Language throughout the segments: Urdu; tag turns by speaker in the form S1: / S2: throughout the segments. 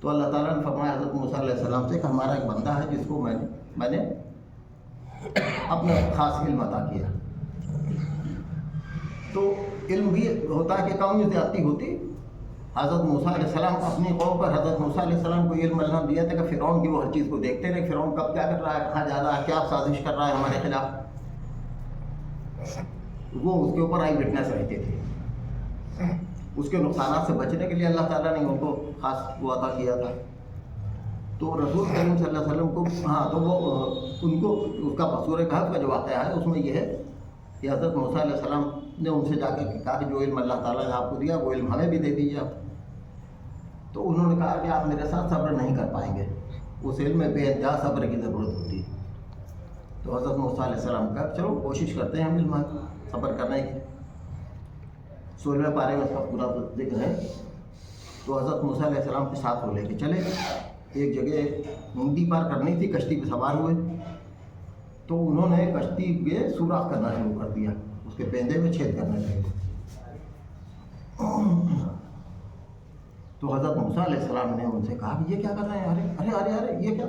S1: تو اللہ تعالیٰ نے فرمایا حضرت موسیٰ علیہ السلام سے کہ ہمارا ایک بندہ ہے جس کو میں نے اپنا خاص علم عطا کیا. تو علم بھی ہوتا ہے کہ کم زیادتی ہوتی. حضرت موسیٰ علیہ السلام اپنی قوم پر حضرت موسیٰ علیہ السلام کو علم اللہ دیا تھا کہ فرعون کی وہ ہر چیز کو دیکھتے رہے. فرعون کب کیا کر رہا ہے, کہاں جا رہا ہے, کیا سازش کر رہا ہے ہمارے خلاف, وہ اس کے اوپر آئی وٹنس رہتے تھے. اس کے نقصانات سے بچنے کے لیے اللہ تعالیٰ نے ان کو خاص وہ عطا کیا تھا. تو رسول کریم صلی اللہ علیہ وسلم کو تو وہ ان کو اس کا سورہ کہف کا جو واقعہ ہے اس میں یہ ہے کہ حضرت موسیٰ علیہ السلام نے ان سے جا کر کہا کہ جو علم اللہ تعالیٰ نے آپ کو دیا وہ علم ہمیں بھی دے دیجیے آپ. تو انہوں نے کہا کہ آپ میرے ساتھ صبر نہیں کر پائیں گے, اس علم میں بے انتہا صبر کی ضرورت ہوتی ہے. تو حضرت موسیٰ علیہ السلام کہا چلو کوشش کرتے ہیں ہم علم صبر کرنے کی. 16ویں پارے میں اس کا پورا ذکر ہے. تو حضرت موسیٰ علیہ السلام کے ساتھ وہ لے کے چلے. ایک جگہ ندی پار کرنی تھی, کشتی پہ سوار ہوئے. تو انہوں نے کشتی پہ سوراخ کرنا شروع کر دیا, اس کے پیندے میں چھید کرنے لگے. تو حضرت موسیٰ علیہ السلام نے ان سے کہا کہ یہ کیا کر رہے ہیں, ارے ارے ارے ارے یہ کیا,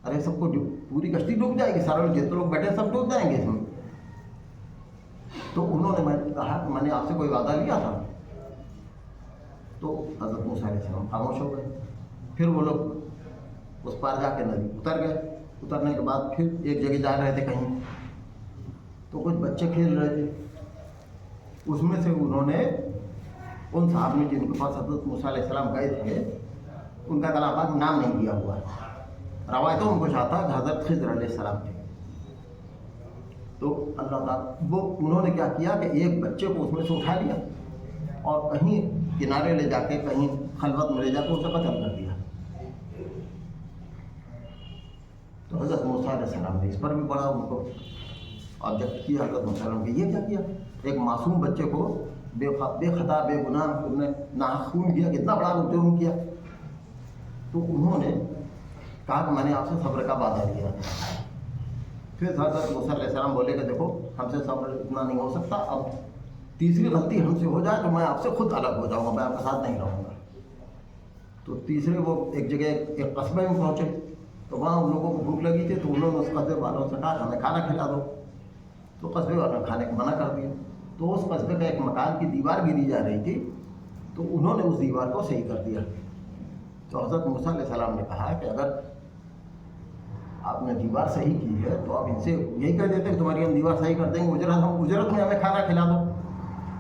S1: ارے سب کو پوری کشتی ڈوب جائے گی, سارے لوگ جتنے لوگ بیٹھے سب ڈوب جائیں گے اس میں. تو انہوں نے کہا کہ میں نے آپ سے کوئی وعدہ لیا تھا. تو حضرت موسیٰ علیہ السلام خاموش ہو گئے. پھر وہ لوگ اس پار جا کے ندی اتر گئے. اترنے کے بعد پھر ایک جگہ جا رہے تھے کہیں, تو کچھ بچے کھیل رہے تھے. اس میں سے انہوں نے ان صاحب نے جن کے پاس حضرت موسیٰ علیہ السلام گئے تھے ان کا کلام پاک نام نہیں دیا ہوا ہے. روایتوں میں کچھ آتا کہ حضرت خضر علیہ السلام تھے. تو اللہ تعالیٰ وہ انہوں نے کیا کیا کہ ایک بچے کو اس میں سے اٹھا لیا اور کہیں کنارے لے جا کے, کہیں خلوت میں لے جا کے اسے قتل کر دیا. تو حضرت موسیٰ علیہ السلام نے اس پر بھی بڑا ان کو آبجیکٹ کیا. حضرت موسیٰ علیہ السلام کہ یہ کیا کیا, ایک معصوم بچے کو بے خطا بے گناہ تم نے ناخون کیا, کتنا بڑا جرم کیا. تو انہوں نے کہا کہ میں نے آپ سے صبر کا وعدہ لیا. پھر حضرت موسیٰ علیہ السلام بولے کہ دیکھو ہم سے صبر اتنا نہیں ہو سکتا, اب تیسری غلطی ہم سے ہو جائے تو میں آپ سے خود الگ ہو جاؤں گا, میں آپ کے ساتھ نہیں رہوں گا. تو تیسرے وہ ایک جگہ ایک قصبے میں پہنچے. تو وہاں ان لوگوں کو بھوک لگی تھی, تو انہوں نے اس قصبے والوں سے کہا ہمیں کھانا کھلا دو. تو قصبے والوں نے کھانے کو منع کر دیا. تو اس قصبے کا ایک مکان کی دیوار گری جا رہی تھی, تو انہوں نے اس دیوار کو صحیح کر دیا. تو حضرت موسیٰ علیہ السلام نے کہا کہ اگر آپ نے دیوار صحیح کی ہے تو آپ ان سے یہی کہہ دیتے کہ تمہاری ہم دیوار صحیح کر دیں گے, اجرت میں ہمیں کھانا کھلا دو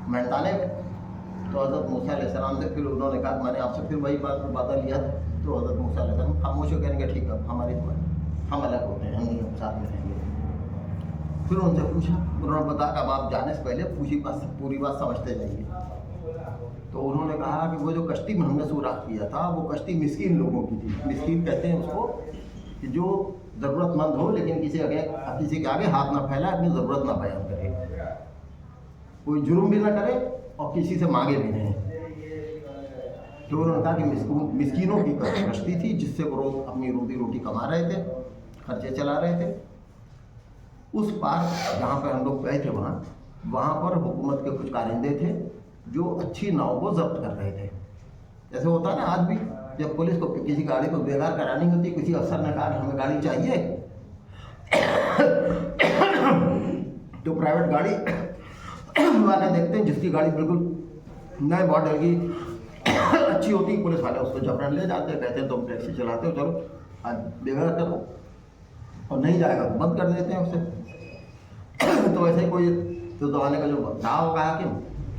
S1: محنتانے میں. تو حضرت موسیٰ علیہ السلام سے پھر انہوں نے کہا میں نے آپ سے پھر وہی بات وعدہ لیا تھا. تو حضرت موسیٰ علیہ السلام خاموش ہو کہیں گے ٹھیک ہے ہماری ہم الگ ہوتے ہیں, ہم نہیں ساتھ میں رہیں گے. پھر ان سے پوچھا, انہوں نے بتایا کہ اب آپ جانے سے پہلے پوری بات سمجھتے جائیے. تو انہوں نے کہا کہ وہ جو کشتی میں ہم نے سوراخ کیا تھا وہ کشتی مسکین لوگوں کی تھی. مسکین کہتے ہیں اس کو کہ جو ضرورت مند ہو لیکن کسی کے آگے ہاتھ نہ پھیلائے, اپنی ضرورت نہ بیان کرے, کوئی جرم بھی نہ کرے اور کسی سے مانگے بھی نہیں. تو انہوں نے کہا کہ مسکینوں کی کشتی تھی جس سے وہ روز اپنی روٹی کما رہے تھے, خرچے چلا رہے تھے. اس پار جہاں پہ ہم لوگ گئے تھے وہاں پر حکومت کے کچھ کارندے تھے جو اچھی ناؤ کو ضبط کر رہے تھے. جیسے ہوتا ہے نا آج بھی جب پولیس کو کسی گاڑی کو بیگار کرانی ہوتی, کسی افسر نے کہا کہ ہمیں گاڑی چاہیے تو پرائیویٹ گاڑی والے دیکھتے ہیں جس کی گاڑی بالکل نئے ماڈل کی اچھی ہوتی ہے, پولیس والے اس کو جبرن لے جاتے ہیں, کہتے ہیں تم ٹیکسی چلاتے ہو چلو آج بیگار کرو, اور نہیں جائے گا تو بند کر دیتے ہیں اسے. تو ایسے ہی کوئی تو زمانے کا جو رہا ہوگا کہ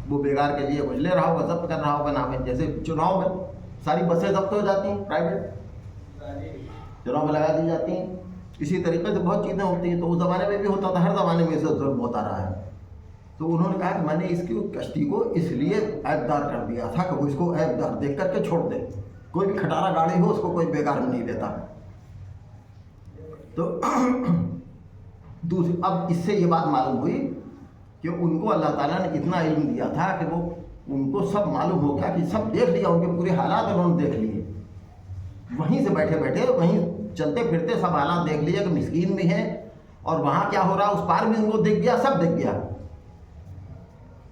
S1: وہ بیگار کے لیے کچھ لے رہا ہوگا, ضبط کر رہا ہوگا نام ہے. جیسے چناؤ میں ساری بسیں ضبط ہو جاتی ہیں, پرائیویٹ چناؤ میں لگا دی جاتی ہیں, اسی طریقے سے بہت چیزیں ہوتی ہیں. تو اس زمانے میں بھی ہوتا تھا, ہر زمانے میں اسے ظلم ہوتا رہا ہے. تو انہوں نے کہا کہ میں نے اس کی کشتی کو اس لیے عیبدار کر دیا تھا کہ وہ اس کو عیبدار دیکھ کر کے چھوڑ دے, کوئی بھی کھٹارا گاڑی ہو اس کو کوئی بیکار میں نہیں لیتا. تو دوسری اب اس سے یہ بات معلوم ہوئی کہ ان کو اللہ تعالیٰ نے اتنا علم دیا تھا کہ وہ ان کو سب معلوم ہو گیا, کہ سب دیکھ لیا, ان کے پورے حالات انہوں نے دیکھ لیے. وہیں سے بیٹھے بیٹھے وہیں چلتے پھرتے سب حالات دیکھ لیے کہ مسکین بھی ہیں اور وہاں کیا ہو رہا اس پار بھی ان کو دیکھ گیا, سب دیکھ گیا.